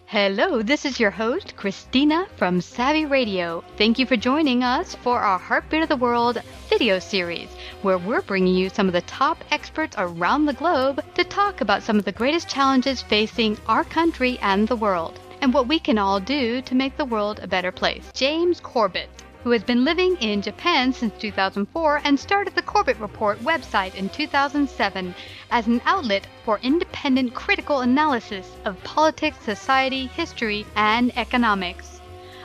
Hello, this is your host, Christina from Savvy Radio. Thank you for joining us for our Heartbeat of the World video series, where we're bringing you some of the top experts around the globe to talk about some of the greatest challenges facing our country and the world, and what we can all do to make the world a better place. James Corbett, who has been living in Japan since 2004 and started the Corbett Report website in 2007 as an outlet for independent critical analysis of politics, society, history, and economics.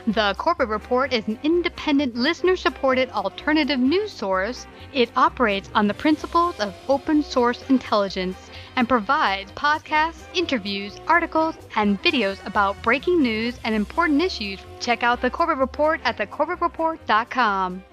The Corbett Report is an independent, listener-supported alternative news source. It operates on the principles of open source intelligence and provides podcasts, interviews, articles, and videos about breaking news and important issues. Check out the Corbett Report at thecorbettreport.com.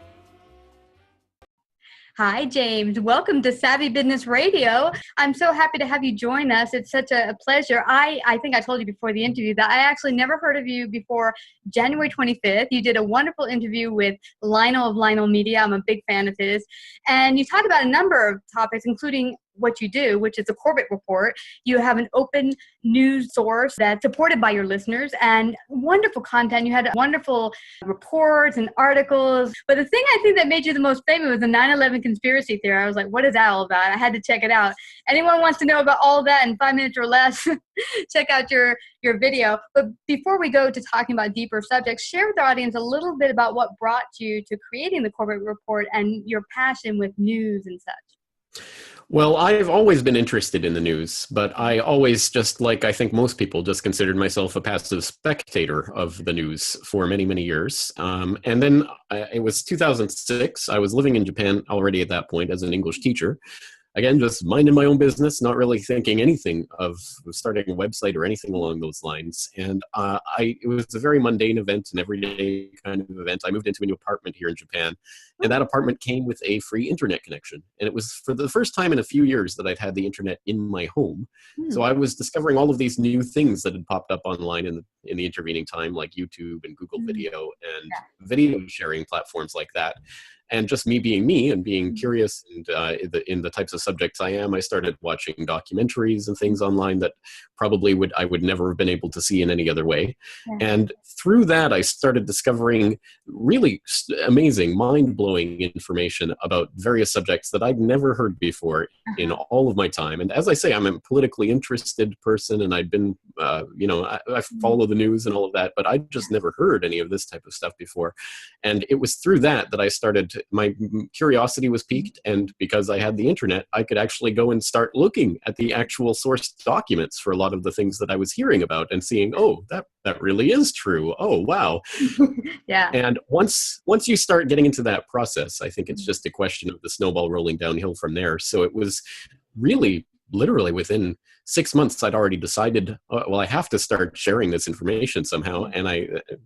Hi, James. Welcome to Savvy Business Radio. I'm so happy to have you join us. It's such a pleasure. I think I told you before the interview that I actually never heard of you before January 25th. You did a wonderful interview with Lionel of Lionel Media. I'm a big fan of his. And you talked about a number of topics, including what you do, which is the Corbett Report. You have an open news source that's supported by your listeners and wonderful content. You had wonderful reports and articles. But the thing I think that made you the most famous was the 9/11 conspiracy theory. I was like, what is that all about? I had to check it out. Anyone wants to know about all that in 5 minutes or less, check out your video. But before we go to talking about deeper subjects, share with our audience a little bit about what brought you to creating the Corbett Report and your passion with news and such. Well, I've always been interested in the news, but I always, just like I think most people, just considered myself a passive spectator of the news for many, many years. And then it was 2006. I was living in Japan already at that point as an English teacher. Again, just minding my own business, not really thinking anything of starting a website or anything along those lines. And it was a very mundane event, an everyday kind of event. I moved into a new apartment here in Japan, and that apartment came with a free internet connection. And it was for the first time in a few years that I'd had the internet in my home. So I was discovering all of these new things that had popped up online in the intervening time, like YouTube and Google Video and video sharing platforms like that. And just me being me and being curious and in the types of subjects I am, I started watching documentaries and things online that probably I would never have been able to see in any other way. And through that, I started discovering really amazing, mind-blowing information about various subjects that I'd never heard before in all of my time. And as I say, I'm a politically interested person, and I've been, I follow the news and all of that, but I'd just never heard any of this type of stuff before. And it was through that I started, my curiosity was piqued, and because I had the internet, I could actually go and start looking at the actual source documents for a lot of the things that I was hearing about and seeing, oh, that really is true. Oh, wow. And once you start getting into that process, I think it's just a question of the snowball rolling downhill from there. So it was really literally within 6 months, I'd already decided, well, I have to start sharing this information somehow. And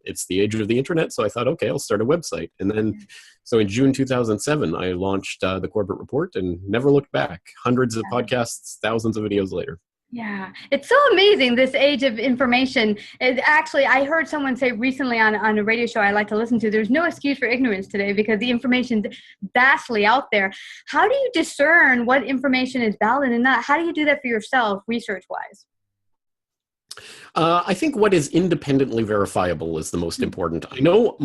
it's the age of the internet. So I thought, okay, I'll start a website. And then, so in June 2007, I launched the Corbett Report and never looked back. Hundreds of podcasts, thousands of videos later. Yeah, it's so amazing, this age of information. Actually, I heard someone say recently on a radio show I like to listen to, there's no excuse for ignorance today because the information's vastly out there. How do you discern what information is valid and not? How do you do that for yourself, research-wise? I think what is independently verifiable is the most important. I know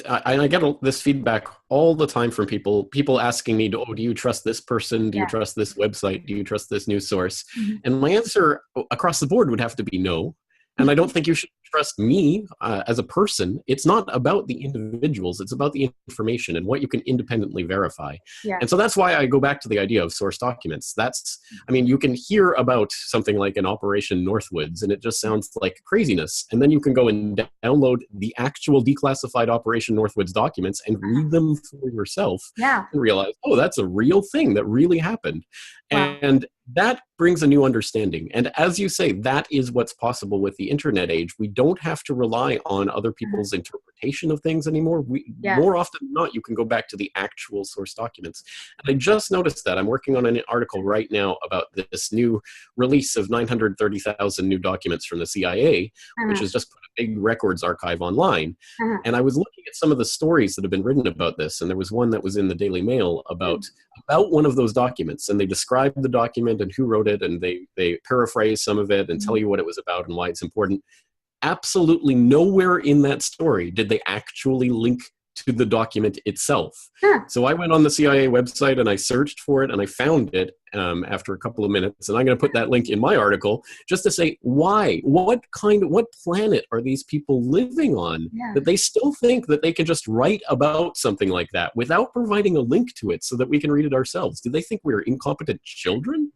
I get this feedback all the time from people asking me, do you trust this person? Do you trust this website? Do you trust this news source? And my answer across the board would have to be no. And I don't think you should trust me as a person. It's not about the individuals. It's about the information and what you can independently verify. And so that's why I go back to the idea of source documents. You can hear about something like an Operation Northwoods, and it just sounds like craziness. And then you can go and download the actual declassified Operation Northwoods documents and read them for yourself and realize, oh, that's a real thing that really happened. And that brings a new understanding. And as you say, that is what's possible with the internet age. We don't have to rely on other people's interpretation of things anymore. More often than not, you can go back to the actual source documents. And I just noticed that. I'm working on an article right now about this new release of 930,000 new documents from the CIA, which has just put a big records archive online. And I was looking at some of the stories that have been written about this, and there was one that was in the Daily Mail about one of those documents, and they described the document and who wrote it, and they paraphrase some of it and tell you what it was about and why it's important. absolutely nowhere in that story did they actually link to the document itself. Huh. So I went on the CIA website and I searched for it and I found it after a couple of minutes. And I'm going to put that link in my article just to say why, what planet are these people living on that they still think that they can just write about something like that without providing a link to it so that we can read it ourselves? Do they think we're incompetent children?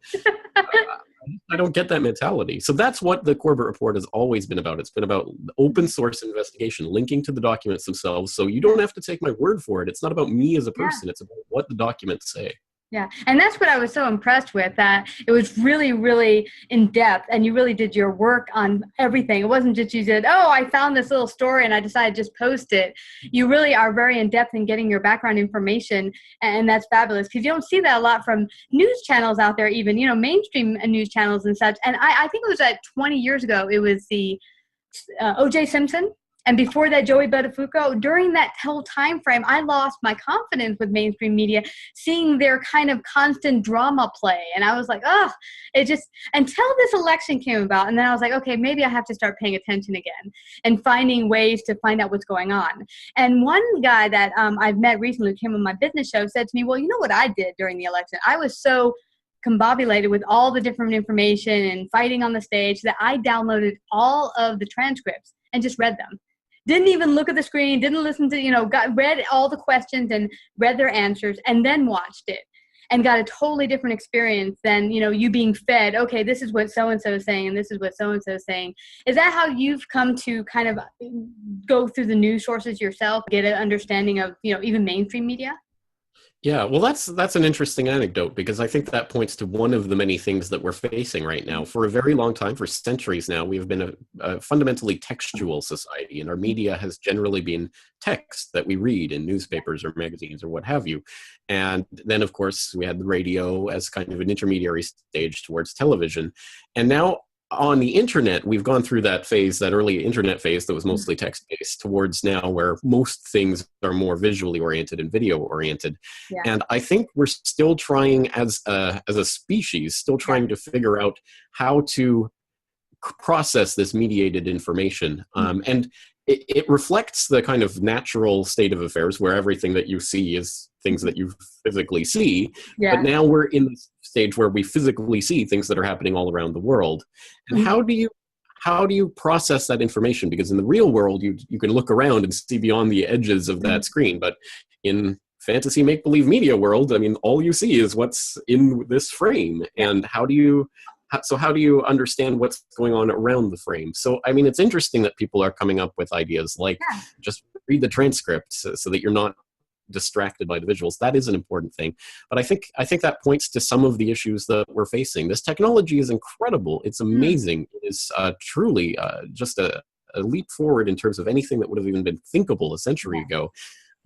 I don't get that mentality. So that's what the Corbett Report has always been about. It's been about open source investigation, linking to the documents themselves. So you don't have to take my word for it. It's not about me as a person. It's about what the documents say. Yeah. And that's what I was so impressed with, that it was really, really in depth, and you really did your work on everything. It wasn't just you said, oh, I found this little story and I decided to just post it. You really are very in depth in getting your background information. And that's fabulous, because you don't see that a lot from news channels out there, even, mainstream news channels and such. And I think it was 20 years ago, it was the O.J. Simpson. And before that, Joey Buttafuoco. During that whole time frame, I lost my confidence with mainstream media, seeing their kind of constant drama play. And I was like, it just, until this election came about. And then I was like, okay, maybe I have to start paying attention again and finding ways to find out what's going on. And one guy that I've met recently who came on my business show said to me, well, you know what I did during the election? I was so combobulated with all the different information and fighting on the stage that I downloaded all of the transcripts and just read them. Didn't even look at the read didn't listen to, read all the questions and read their answers and then watched it and got a totally different experience than, you being fed, okay, this is what so-and-so is saying and this is what so-and-so is saying. Is that how you've come to kind of go through the news sources yourself, get an understanding of, even mainstream media? Yeah, well, that's an interesting anecdote, because I think that points to one of the many things that we're facing right now. For a very long time, for centuries now, we have been a fundamentally textual society, and our media has generally been text that we read in newspapers or magazines or what have you. And then, of course, we had the radio as kind of an intermediary stage towards television. And now, on the internet, we've gone through that phase, that early internet phase that was mostly text-based, towards now where most things are more visually oriented and video oriented. Yeah. And I think we're still trying, as a species, to figure out how to process this mediated information. And it reflects the kind of natural state of affairs where everything that you see is things that you physically see. Yeah. But now we're in this stage where we physically see things that are happening all around the world. And how do you process that information? Because in the real world, you can look around and see beyond the edges of that screen. But in fantasy make-believe media world, I mean, all you see is what's in this frame. And how do you understand what's going on around the frame? So, I mean, it's interesting that people are coming up with ideas like just read the transcript so that you're not distracted by the visuals. That is an important thing. But I think that points to some of the issues that we're facing. This technology is incredible. It's amazing. It is truly just a leap forward in terms of anything that would have even been thinkable a century ago.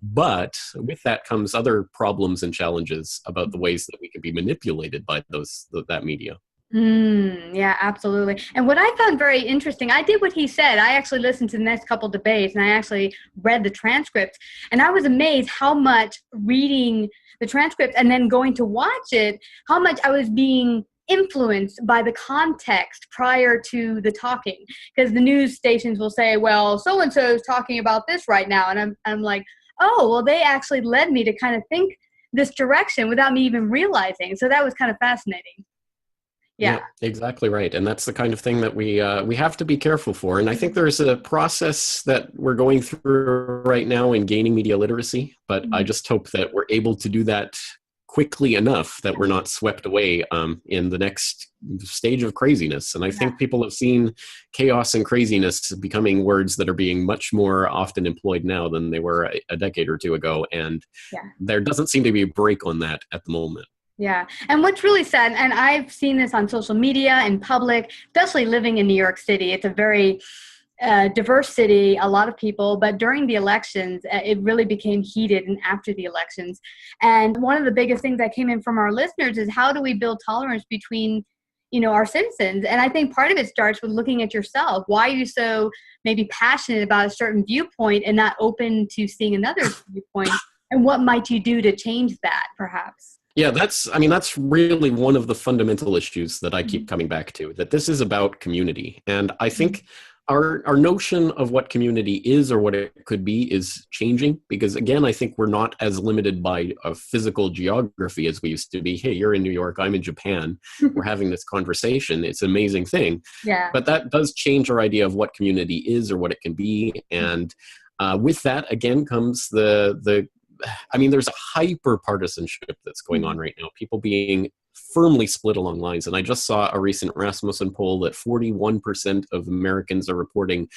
But with that comes other problems and challenges about the ways that we can be manipulated by that media. Yeah, absolutely. And what I found very interesting, I did what he said. I actually listened to the next couple debates, and I actually read the transcripts. And I was amazed how much reading the transcripts and then going to watch it, how much I was being influenced by the context prior to the talking. Because the news stations will say, well, so-and-so is talking about this right now. And I'm like, oh, well, they actually led me to kind of think this direction without me even realizing. So that was kind of fascinating. Yeah, exactly right. And that's the kind of thing that we have to be careful for. And I think there's a process that we're going through right now in gaining media literacy, but I just hope that we're able to do that quickly enough that we're not swept away in the next stage of craziness. And I think people have seen chaos and craziness becoming words that are being much more often employed now than they were a decade or two ago. And there doesn't seem to be a break on that at the moment. Yeah. And what's really sad, and I've seen this on social media, in public, especially living in New York City. It's a very diverse city, a lot of people, but during the elections, it really became heated, and after the elections. And one of the biggest things that came in from our listeners is, how do we build tolerance between, our citizens? And I think part of it starts with looking at yourself. Why are you so maybe passionate about a certain viewpoint and not open to seeing another viewpoint? And what might you do to change that, perhaps? Yeah, that's really one of the fundamental issues that I keep coming back to, that this is about community. And I think our notion of what community is or what it could be is changing, because again, I think we're not as limited by a physical geography as we used to be. Hey, you're in New York, I'm in Japan, we're having this conversation. It's an amazing thing. Yeah. But that does change our idea of what community is or what it can be. And with that, again, comes there's a hyper partisanship that's going on right now. People being firmly split along lines. And I just saw a recent Rasmussen poll that 41% of Americans are reporting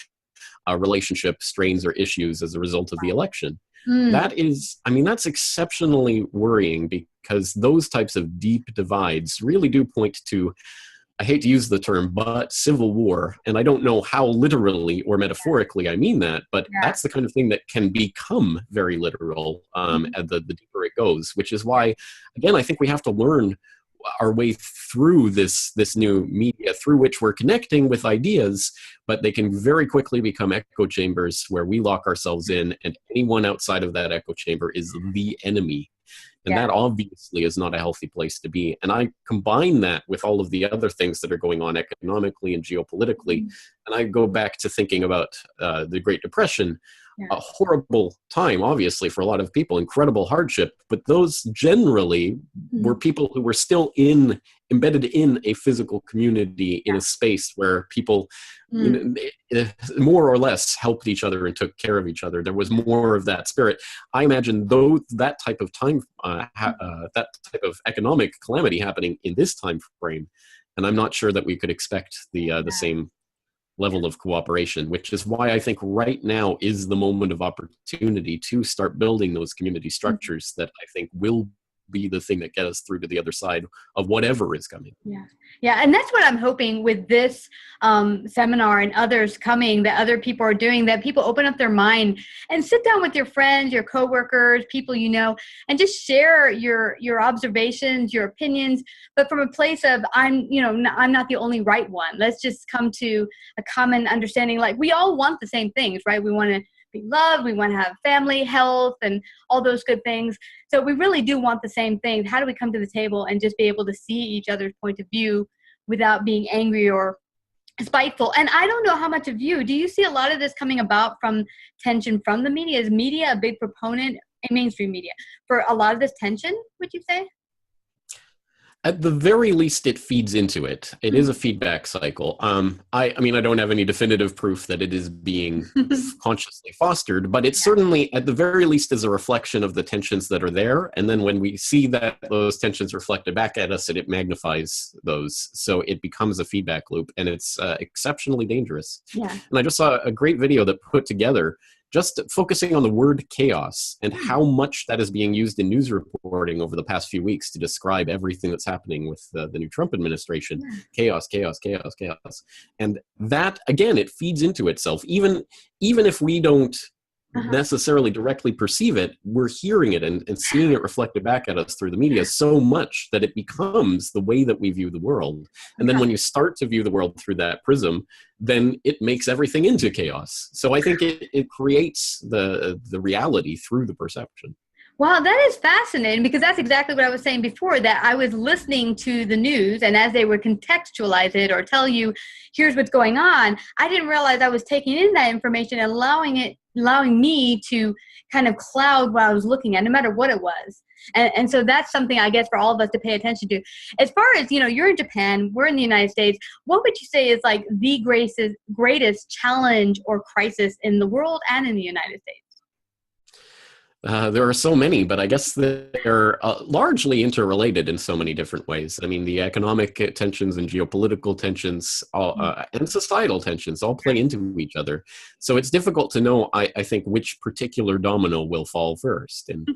relationship strains or issues as a result of the election. That's exceptionally worrying, because those types of deep divides really do point to, I hate to use the term, but civil war. And I don't know how literally or metaphorically I mean that, but that's the kind of thing that can become very literal as the deeper it goes, which is why, again, I think we have to learn our way through this new media through which we're connecting with ideas, but they can very quickly become echo chambers where we lock ourselves in, and anyone outside of that echo chamber is the enemy. And that obviously is not a healthy place to be. And I combine that with all of the other things that are going on economically and geopolitically. And I go back to thinking about the Great Depression, a horrible time, obviously, for a lot of people, incredible hardship. But those generally were people who were still embedded in a physical community, in a space where people more or less helped each other and took care of each other. There was more of that spirit. I imagine that type of time, that type of economic calamity happening in this time frame, and I'm not sure that we could expect the same level of cooperation, which is why I think right now is the moment of opportunity to start building those community structures that I think will be the thing that get us through to the other side of whatever is coming. Yeah. And that's what I'm hoping with this seminar and others coming, that other people are doing, that people open up their mind and sit down with your friends, your coworkers, people you know, and just share your observations, your opinions, but from a place of, I'm not the only right one. Let's just come to a common understanding. Like, we all want the same things, right? We want to be loved, we want to have family, health, and all those good things. So we really do want the same thing. How do we come to the table and just be able to see each other's point of view without being angry or spiteful? And I don't know how much of you, do you see a lot of this coming about from tension from the media? Is media a big proponent, in mainstream media, for a lot of this tension, would you say? At the very least, it feeds into it. It is a feedback cycle. I don't have any definitive proof that it is being consciously fostered, but it certainly, at the very least, is a reflection of the tensions that are there. And then when we see that those tensions reflected back at us, it magnifies those. So it becomes a feedback loop, and it's exceptionally dangerous. Yeah. And I just saw a great video that put together just focusing on the word chaos and how much that is being used in news reporting over the past few weeks to describe everything that's happening with the new Trump administration. Chaos, chaos, chaos, chaos. And that, again, it feeds into itself. Even if we don't necessarily directly perceive it, we're hearing it and seeing it reflected back at us through the media so much that it becomes the way that we view the world. And then when you start to view the world through that prism, then it makes everything into chaos. So I think it creates the reality through the perception. Wow, that is fascinating, because that's exactly what I was saying before, that I was listening to the news, and as they would contextualize it or tell you, here's what's going on, I didn't realize I was taking in that information and allowing me to kind of cloud what I was looking at, no matter what it was. And so that's something, I guess, for all of us to pay attention to. As far as, you're in Japan, we're in the United States, what would you say is like the greatest challenge or crisis in the world and in the United States? There are so many, but I guess they're largely interrelated in so many different ways. I mean, the economic tensions and geopolitical tensions and societal tensions all play into each other. So it's difficult to know, I think, which particular domino will fall first. And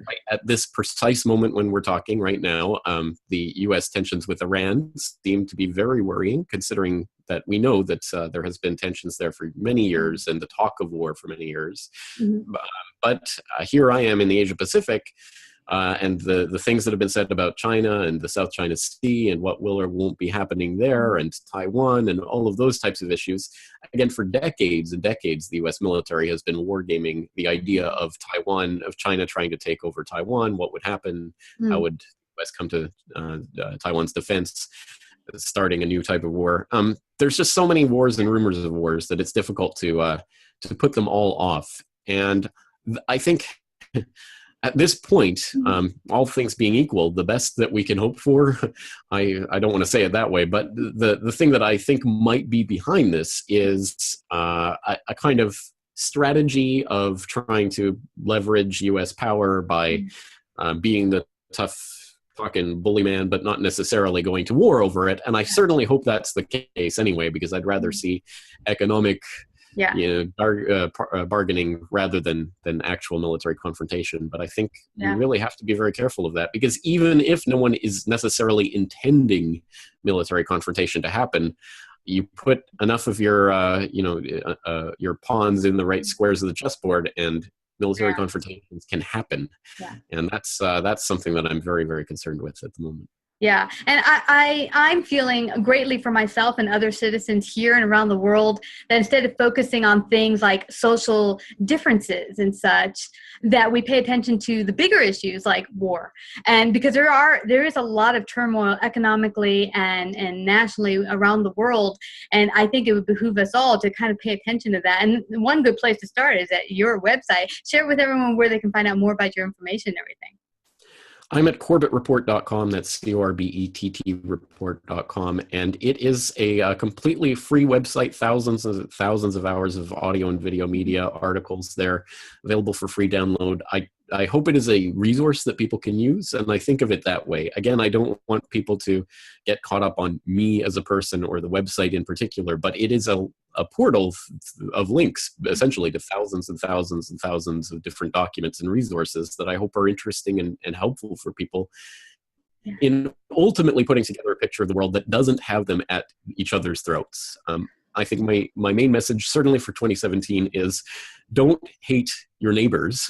right at this precise moment when we're talking right now, the U.S. tensions with Iran seem to be very worrying, considering that we know that there has been tensions there for many years and the talk of war for many years. But here I am in the Asia Pacific, and the things that have been said about China and the South China Sea and what will or won't be happening there, and Taiwan and all of those types of issues. Again, for decades and decades, the U.S. military has been wargaming the idea of China trying to take over Taiwan. What would happen? How would the U.S. come to Taiwan's defense? starting a new type of war. There's just so many wars and rumors of wars that it's difficult to put them all off. And I think at this point, all things being equal, the best that we can hope for, I don't want to say it that way, but the thing that I think might be behind this is a kind of strategy of trying to leverage U.S. power by being the tough fucking bully man, but not necessarily going to war over it. And I certainly hope that's the case anyway, because I'd rather see economic bargaining rather than actual military confrontation. But I think we really have to be very careful of that, because even if no one is necessarily intending military confrontation to happen, you put enough of your pawns in the right squares of the chessboard, and military confrontations can happen. And that's something that I'm very, very concerned with at the moment. Yeah. And I'm feeling greatly for myself and other citizens here and around the world that instead of focusing on things like social differences and such, that we pay attention to the bigger issues like war. And because there is a lot of turmoil economically and nationally around the world. And I think it would behoove us all to kind of pay attention to that. And one good place to start is at your website. Share with everyone where they can find out more about your information and everything. I'm at CorbettReport.com. That's CORBETT report.com. And it is a completely free website, thousands of hours of audio and video media articles there available for free download. I hope it is a resource that people can use, and I think of it that way. Again, I don't want people to get caught up on me as a person or the website in particular, but it is a portal of links, essentially, to thousands and thousands and thousands of different documents and resources that I hope are interesting and helpful for people in ultimately putting together a picture of the world that doesn't have them at each other's throats. I think my main message, certainly for 2017, is don't hate your neighbors.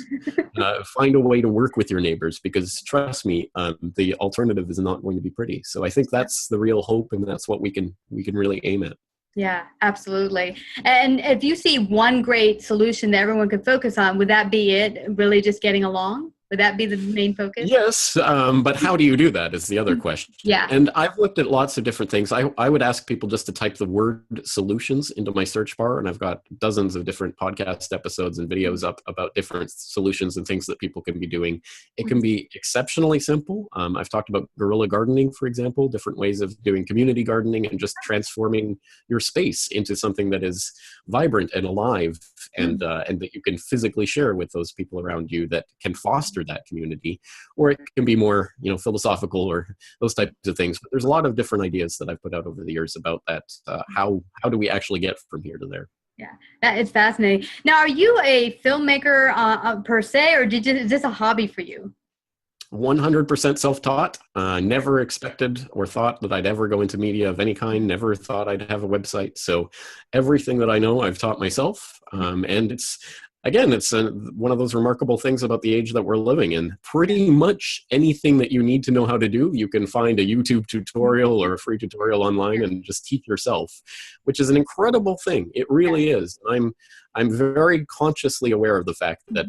Find a way to work with your neighbors, because trust me, the alternative is not going to be pretty. So I think that's the real hope, and that's what we can really aim at. Yeah, absolutely. And if you see one great solution that everyone could focus on, would that be it? Really just getting along? Would that be the main focus? Yes, but how do you do that is the other question. Yeah. And I've looked at lots of different things. I would ask people just to type the word solutions into my search bar, and I've got dozens of different podcast episodes and videos up about different solutions and things that people can be doing. It can be exceptionally simple. I've talked about guerrilla gardening, for example, different ways of doing community gardening and just transforming your space into something that is vibrant and alive, and that you can physically share with those people around you that can foster that community. Or it can be more, philosophical or those types of things. But there's a lot of different ideas that I've put out over the years about that. How do we actually get from here to there? Yeah, that is fascinating. Now, are you a filmmaker per se, or is this a hobby for you? 100% self-taught. Never expected or thought that I'd ever go into media of any kind. Never thought I'd have a website. So everything that I know, I've taught myself. And it's one of those remarkable things about the age that we're living in. Pretty much anything that you need to know how to do, you can find a YouTube tutorial or a free tutorial online and just teach yourself, which is an incredible thing. It really is. I'm very consciously aware of the fact that,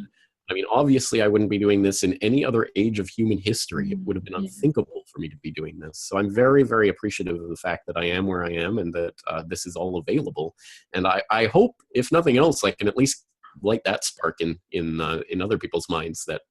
obviously I wouldn't be doing this in any other age of human history. It would have been unthinkable for me to be doing this. So I'm very, very appreciative of the fact that I am where I am, and that this is all available. And I hope, if nothing else, I can at least light that spark in other people's minds that,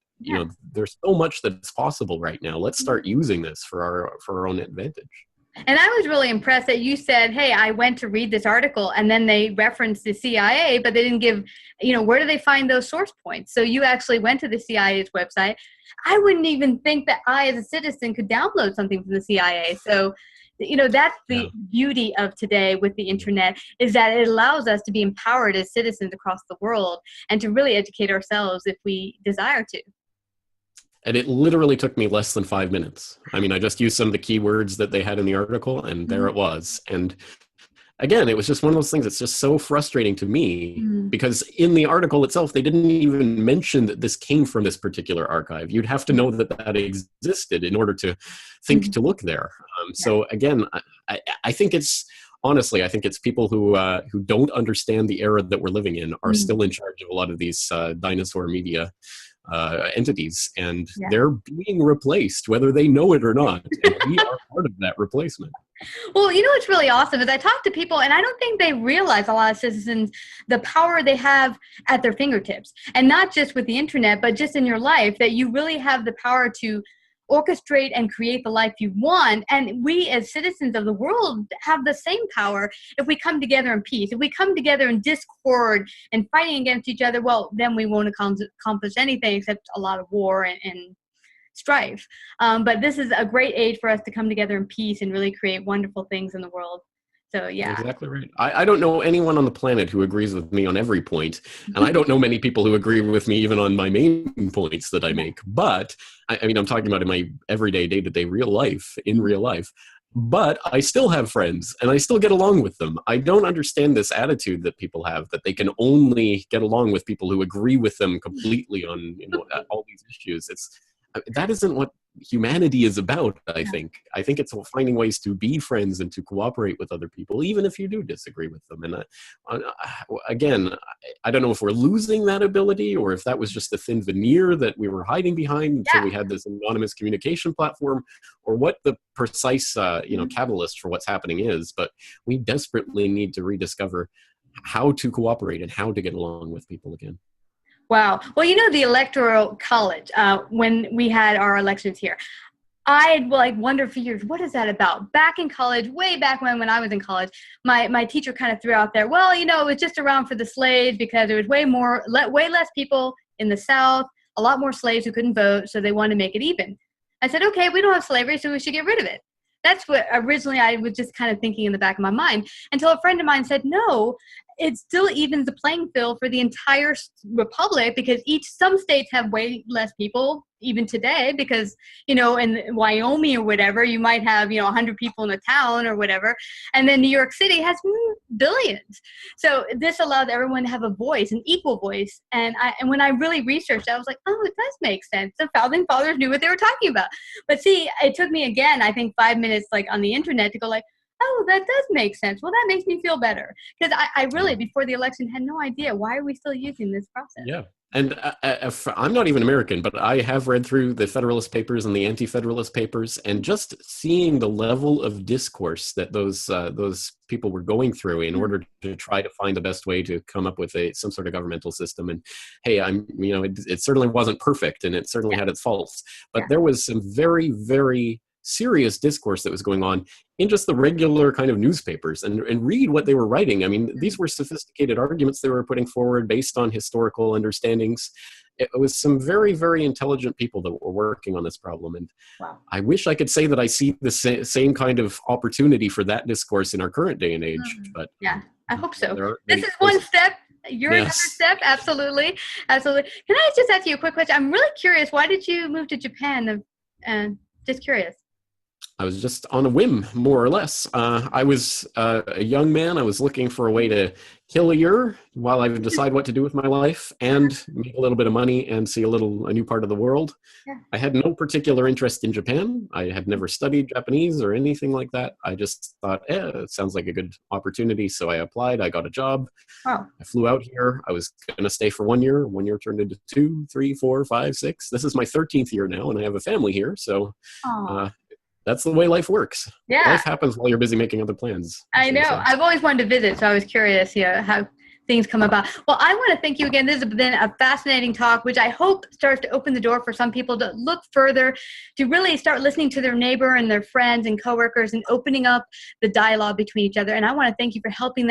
there's so much that's possible right now. Let's start using this for our own advantage. And I was really impressed that you said, hey, I went to read this article, and then they referenced the CIA, but they didn't give, where do they find those source points? So you actually went to the CIA's website. I wouldn't even think that I, as a citizen, could download something from the CIA. So, that's the beauty of today with the internet, is that it allows us to be empowered as citizens across the world and to really educate ourselves if we desire to. And it literally took me less than 5 minutes. I just used some of the keywords that they had in the article, and there it was. And again, it was just one of those things that's just so frustrating to me, because in the article itself, they didn't even mention that this came from this particular archive. You'd have to know that existed in order to think to look there. So again, I think it's, honestly, I think it's people who don't understand the era that we're living in are still in charge of a lot of these dinosaur media entities, and they're being replaced whether they know it or not, and we are part of that replacement. Well, you know what's really awesome is I talk to people, and I don't think they realize, a lot of citizens, the power they have at their fingertips. And not just with the internet, but just in your life, that you really have the power to orchestrate and create the life you want. And we as citizens of the world have the same power if we come together in peace. If we come together in discord and fighting against each other, well, then we won't accomplish anything except a lot of war and strife. But this is a great age for us to come together in peace and really create wonderful things in the world. So, yeah. Exactly right. I don't know anyone on the planet who agrees with me on every point, and I don't know many people who agree with me even on my main points that I make. But, I mean, I'm talking about in my everyday, day-to-day real life, in real life. But I still have friends, and I still get along with them. I don't understand this attitude that people have, that they can only get along with people who agree with them completely on all these issues. That isn't what humanity is about, I think. I think it's finding ways to be friends and to cooperate with other people, even if you do disagree with them. And again, I don't know if we're losing that ability or if that was just a thin veneer that we were hiding behind until we had this anonymous communication platform, or what the precise catalyst for what's happening is. But we desperately need to rediscover how to cooperate and how to get along with people again. Wow. Well, the Electoral College, when we had our elections here, I wondered for years, what is that about? Back in college, way back when I was in college, my teacher kind of threw out there, well, it was just around for the slaves because there was way less people in the South, a lot more slaves who couldn't vote, so they wanted to make it even. I said, okay, we don't have slavery, so we should get rid of it. That's what originally I was just kind of thinking in the back of my mind, until a friend of mine said, no, it still evens the playing field for the entire republic, because some states have way less people even today, because, in Wyoming or whatever, you might have, 100 people in a town or whatever. And then New York City has billions. So this allows everyone to have a voice, an equal voice. And when I really researched, I was like, oh, it does make sense. The founding fathers knew what they were talking about. But see, it took me again, I think 5 minutes on the internet to go oh, that does make sense. Well, that makes me feel better. Because I really, before the election, had no idea. Why are we still using this process? Yeah. And I'm not even American, but I have read through the Federalist Papers and the Anti-Federalist Papers, and just seeing the level of discourse that those people were going through in order to try to find the best way to come up with some sort of governmental system. And hey, it certainly wasn't perfect, and it certainly had its faults, but there was some very, very serious discourse that was going on in just the regular kind of newspapers, and read what they were writing. I mean, these were sophisticated arguments they were putting forward based on historical understandings. It was some very, very intelligent people that were working on this problem. And I wish I could say that I see the same kind of opportunity for that discourse in our current day and age. But I hope so. This is one step. You're another step. Absolutely. Absolutely. Can I just ask you a quick question? I'm really curious. Why did you move to Japan? Just curious. I was just on a whim, more or less. I was a young man. I was looking for a way to kill a year while I would decide what to do with my life and make a little bit of money and see a new part of the world. Yeah. I had no particular interest in Japan. I had never studied Japanese or anything like that. I just thought, it sounds like a good opportunity. So I applied. I got a job. Wow. I flew out here. I was going to stay for 1 year. 1 year turned into 2, 3, 4, 5, 6. This is my 13th year now, and I have a family here. So that's the way life works. Yeah. Life happens while you're busy making other plans. I know. I've always wanted to visit, so I was curious how things come about. Well, I want to thank you again. This has been a fascinating talk, which I hope starts to open the door for some people to look further, to really start listening to their neighbor and their friends and coworkers and opening up the dialogue between each other. And I want to thank you for helping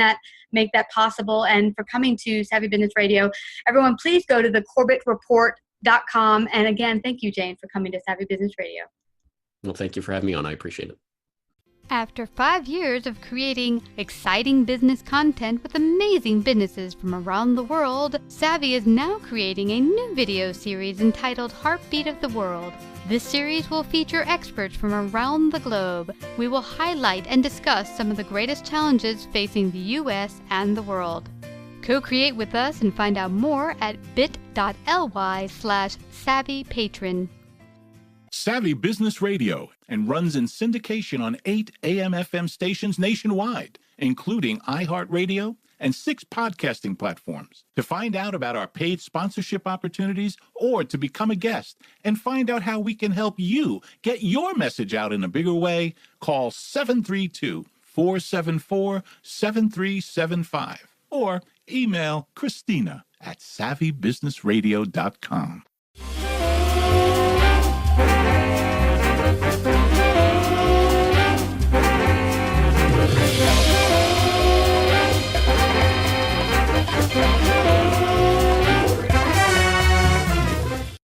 make that possible, and for coming to Savvy Business Radio. Everyone, please go to the CorbettReport.com. And again, thank you, Jane, for coming to Savvy Business Radio. Well, thank you for having me on. I appreciate it. After 5 years of creating exciting business content with amazing businesses from around the world, Savvy is now creating a new video series entitled Heartbeat of the World. This series will feature experts from around the globe. We will highlight and discuss some of the greatest challenges facing the U.S. and the world. Co-create with us and find out more at bit.ly/SavvyPatron. Savvy Business Radio, and runs in syndication on 8 AM/FM stations nationwide, including iHeartRadio and 6 podcasting platforms. To find out about our paid sponsorship opportunities or to become a guest and find out how we can help you get your message out in a bigger way, call 732-474-7375 or email Christina at savvybusinessradio.com.